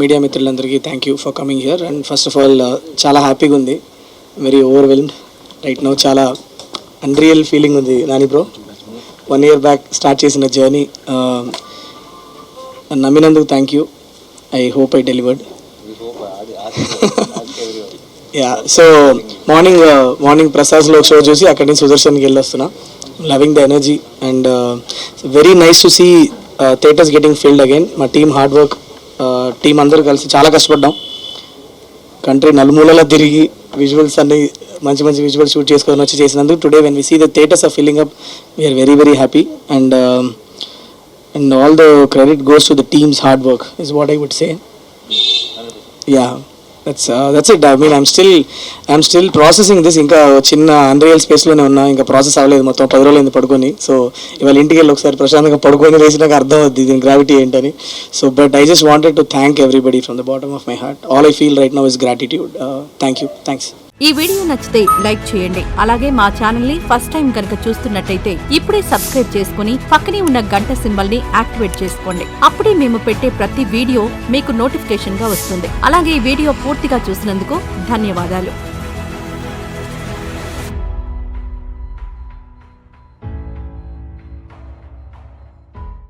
Media మిత్రులందరికీ thank you for coming here. And first of all చాలా హ్యాపీగా ఉంది, వెరీ ఓవర్వెల్మ్డ్ రైట్ నౌ. చాలా అన్రియల్ ఫీలింగ్ ఉంది Nani bro. 1 year back start చేసిన జర్నీ నమ్మినందుకు thank you. I hope I delivered. Yeah, so morning ప్రసాద్లో show చూసి అక్కడి నుంచి సుదర్శన్కి వెళ్ళొస్తున్నా. Loving the energy and very nice to see theatres getting filled again. మా టీమ్ హార్డ్ వర్క్, టీం అందరూ కలిసి చాలా కష్టపడ్డాం. కంట్రీ నలుమూలలా తిరిగి విజువల్స్ అన్ని మంచి విజువల్స్ షూట్ చేసుకొని వచ్చి చేసినందుకు today when we see the theatres are filling up, we are very happy. And all the credit goes to the team's hard work is what I would say. Yeah, that's it. I mean, I'm still processing this. ఇంకా చిన్న unreal స్పేస్లోనే ఉన్నా, ఇంకా process అవ్వలేదు. మొత్తం 10 రోజులు అయింది పడుకొని. So ఇవాళ ఇంటికి వెళ్ళి ఒకసారి ప్రశాంతంగా పడుకొని వేసి నాకు అర్థం అవుద్ది దీని గ్రావిటీ ఏంటని. So but I just wanted to thank everybody from the bottom of my heart. All I feel right now is gratitude. Thank you, thanks. ఈ వీడియో నచ్చితే లైక్ చేయండి. అలాగే మా ఛానల్ ని ఫస్ట్ టైం కనుక చూస్తున్నట్టయితే ఇప్పుడే సబ్స్క్రైబ్ చేసుకుని పక్కనే ఉన్న గంట సింబల్ ని యాక్టివేట్ చేసుకోండి. అప్పుడే మేము పెట్టే ప్రతి వీడియో మీకు నోటిఫికేషన్ గా వస్తుంది. అలాగే ఈ వీడియో పూర్తిగా చూసినందుకు ధన్యవాదాలు.